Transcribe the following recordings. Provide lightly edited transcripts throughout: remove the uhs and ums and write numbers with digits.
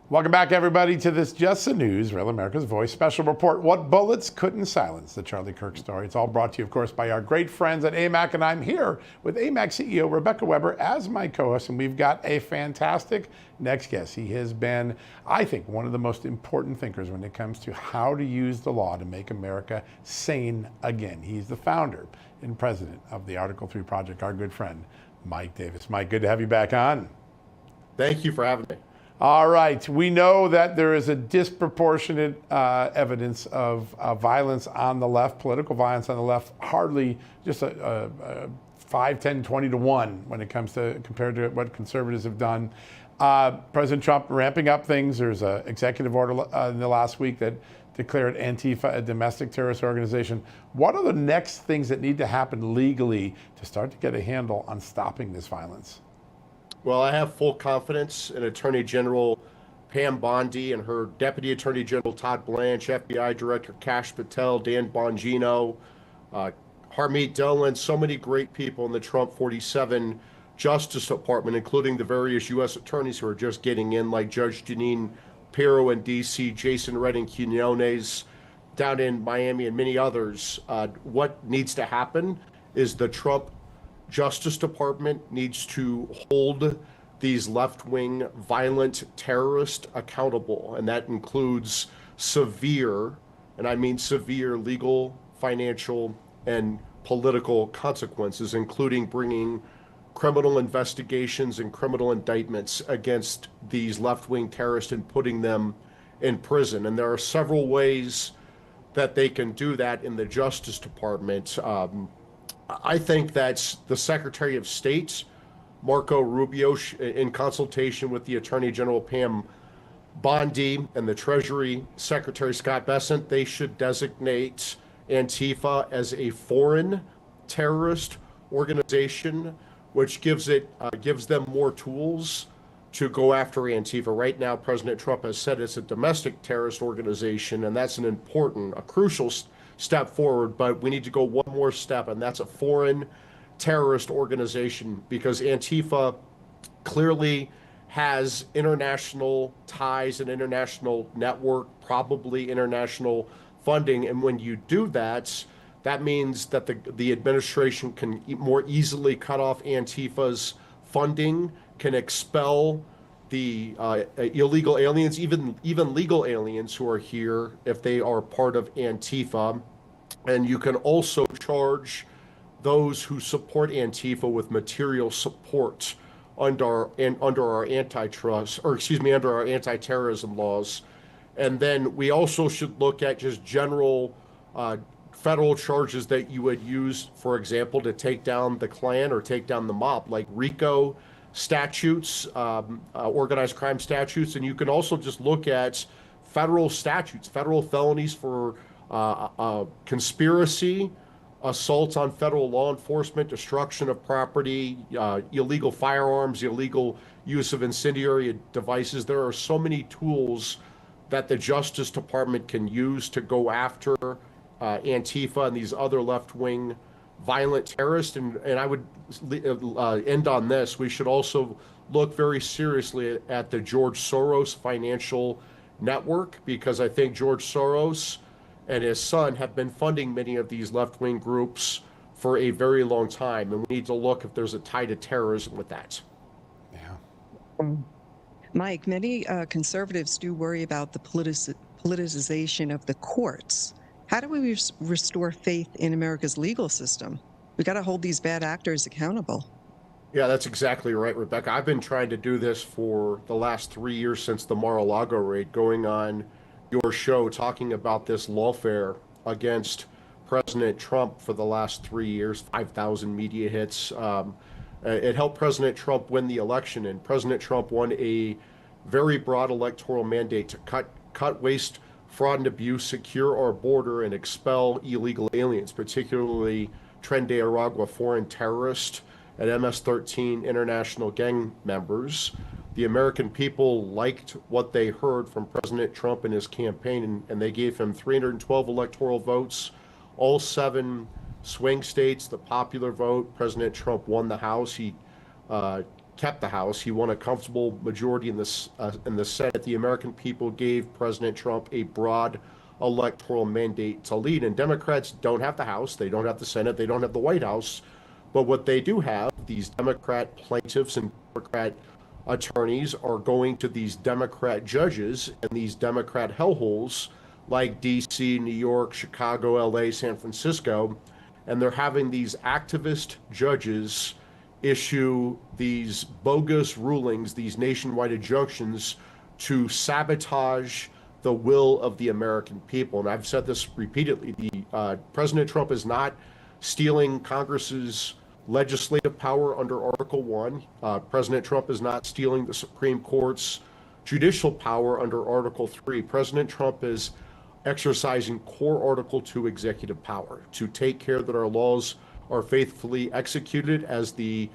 Welcome back, everybody, to this Just the News, Real America's Voice special report, What Bullets Couldn't Silence, the Charlie Kirk story. It's all brought to you, of course, by our great friends at AMAC, and I'm here with AMAC CEO Rebecca Weber as my co-host, and we've got a fantastic next guest. He has been, I think, one of the most important thinkers when it comes to how to use the law to make America sane again. He's the founder and president of the Article 3 Project, our good friend, Mike Davis. Mike, good to have you back on. Thank you for having me. All right. We know that there is a disproportionate evidence of violence on the left, political violence on the left, hardly just a 5, 10, 20 to 1 when it comes to compared to what conservatives have done. President Trump ramping up things. There's an executive order in the last week that declared Antifa a domestic terrorist organization. What are the next things that need to happen legally to start to get a handle on stopping this violence? Well, I have full confidence in Attorney General Pam Bondi and her Deputy Attorney General Todd Blanche, FBI Director Kash Patel, Dan Bongino, Harmeet Dillon, so many great people in the Trump 47 Justice Department, including the various U.S. attorneys who are just getting in, like Judge Jeanine Pirro in D.C., Jason Redding Quinones down in Miami, and many others. What needs to happen is the Trump Justice Department needs to hold these left-wing violent terrorists accountable, and that includes severe, and I mean severe, legal, financial, and political consequences, including bringing criminal investigations and criminal indictments against these left-wing terrorists and putting them in prison. And there are several ways that they can do that in the Justice Department. I think that's the Secretary of State, Marco Rubio, in consultation with the Attorney General Pam Bondi and the Treasury Secretary Scott Bessent, they should designate Antifa as a foreign terrorist organization, which gives them more tools to go after Antifa. Right now, President Trump has said it's a domestic terrorist organization, and that's a crucial step forward, but we need to go one more step, and that's a foreign terrorist organization, because Antifa clearly has international ties and international network, probably international funding. And when you do that, that means that the administration can more easily cut off Antifa's funding, can expel the illegal aliens, even legal aliens who are here if they are part of Antifa. And you can also charge those who support Antifa with material support under our anti-terrorism laws. And then we also should look at just general federal charges that you would use, for example, to take down the Klan or take down the mob, like RICO statutes, organized crime statutes. And you can also just look at federal statutes, federal felonies for conspiracy, assault on federal law enforcement, destruction of property, illegal firearms, illegal use of incendiary devices. There are so many tools that the Justice Department can use to go after Antifa and these other left-wing violent terrorists. And I would end on this. We should also look very seriously at the George Soros financial network, because I think George Soros and his son have been funding many of these left-wing groups for a very long time. And we need to look if there's a tie to terrorism with that. Yeah. Mike, many conservatives do worry about the politicization of the courts. How do we restore faith in America's legal system? We got to hold these bad actors accountable. Yeah, that's exactly right, Rebecca. I've been trying to do this for the last 3 years since the Mar-a-Lago raid, going on your show talking about this lawfare against President Trump for the last 3 years, 5,000 media hits. It helped President Trump win the election, and President Trump won a very broad electoral mandate to cut waste, fraud, and abuse, secure our border, and expel illegal aliens, particularly Tren de Aragua foreign terrorists and MS-13 international gang members. The American people liked what they heard from President Trump in his campaign, and they gave him 312 electoral votes, all 7 swing states, the popular vote. President Trump won the House. He kept the House. He won a comfortable majority in the Senate. The American people gave President Trump a broad electoral mandate to lead. And Democrats don't have the House, they don't have the Senate, they don't have the White House. But what they do have, these Democrat plaintiffs and Democrat attorneys are going to these Democrat judges and these Democrat hellholes like DC, New York, Chicago, LA, San Francisco, and they're having these activist judges issue these bogus rulings, these nationwide injunctions to sabotage the will of the American people. And I've said this repeatedly, President Trump is not stealing Congress's legislative power under Article 1. President Trump is not stealing the Supreme Court's judicial power under Article 3. President Trump is exercising core Article 2 executive power to take care that our laws are faithfully executed as the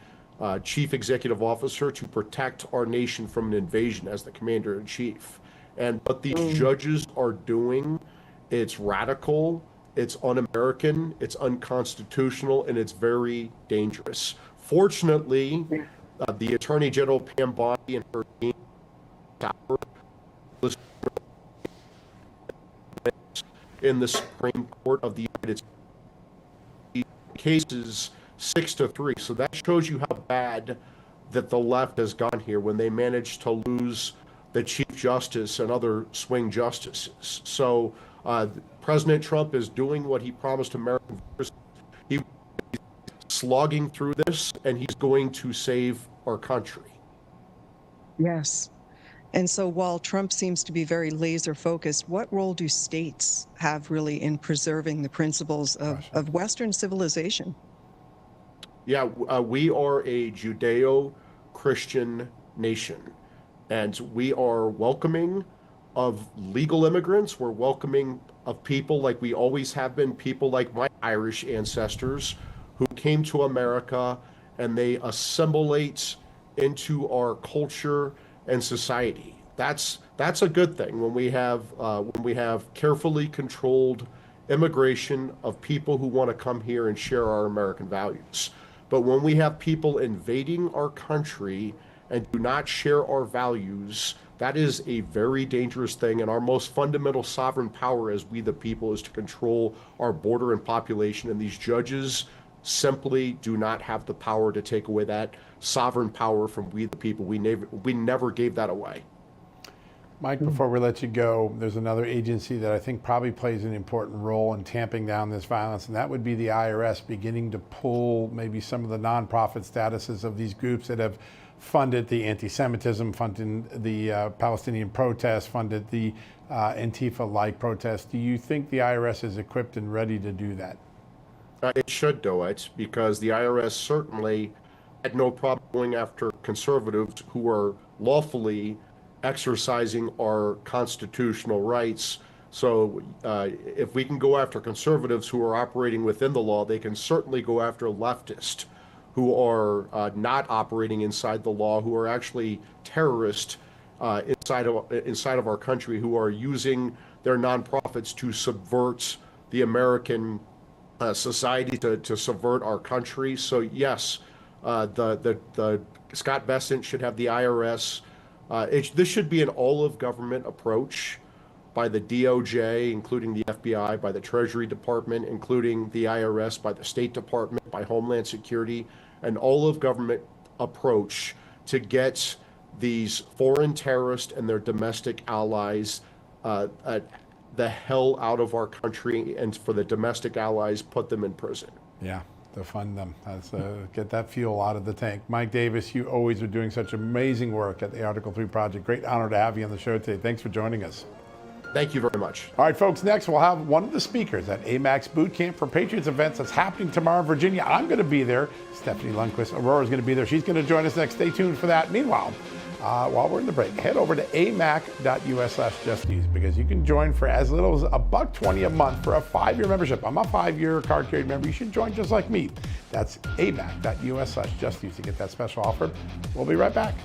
chief executive officer, to protect our nation from an invasion as the commander-in-chief. And what these judges are doing, it's radical, it's un-American, it's unconstitutional, and it's very dangerous. Fortunately, the Attorney General Pam Bondi and her team in the Supreme Court of the United States, cases 6-3. So that shows you how bad that the left has gone here when they managed to lose the Chief Justice and other swing justices. So President Trump is doing what he promised American voters. He's slogging through this, and he's going to save our country. Yes. And so while Trump seems to be very laser focused, what role do states have really in preserving the principles of Western civilization? Yeah, we are a Judeo-Christian nation, and we are welcoming of legal immigrants. We're welcoming of people like we always have been, people like my Irish ancestors who came to America and they assimilate into our culture and society. That's a good thing when we have carefully controlled immigration of people who want to come here and share our American values. But when we have people invading our country and do not share our values, that is a very dangerous thing. And our most fundamental sovereign power as we the people is to control our border and population. And these judges simply do not have the power to take away that sovereign power from we the people. We never gave that away. Mike, before we let you go, there's another agency that I think probably plays an important role in tamping down this violence, and that would be the IRS beginning to pull maybe some of the nonprofit statuses of these groups that have funded the anti-Semitism, funded the Palestinian protests, funded the Antifa-like protests. Do you think the IRS is equipped and ready to do that? It should do it, because the IRS certainly had no problem going after conservatives who are lawfully exercising our constitutional rights. So if we can go after conservatives who are operating within the law, they can certainly go after leftists who are not operating inside the law, who are actually terrorists inside of our country, who are using their nonprofits to subvert the American society, to subvert our country. So yes, the Scott Bessent should have the IRS. This should be an all-of-government approach by the DOJ, including the FBI, by the Treasury Department, including the IRS, by the State Department, by Homeland Security, an all-of-government approach to get these foreign terrorists and their domestic allies the hell out of our country, and for the domestic allies, put them in prison. Yeah, to fund them. That's, get that fuel out of the tank. Mike Davis, you always are doing such amazing work at the Article 3 Project. Great honor to have you on the show today. Thanks for joining us. Thank you very much. All right, folks, next we'll have one of the speakers at AMAC's Boot Camp for Patriots events that's happening tomorrow in Virginia. I'm going to be there. Stephanie Lundquist Aurora is going to be there. She's going to join us next. Stay tuned for that. Meanwhile, while we're in the break, head over to amac.us/justuse, because you can join for as little as $120 a month for a 5-year membership. I'm a 5-year card carried member. You should join just like me. That's amac.us/justuse to get that special offer. We'll be right back.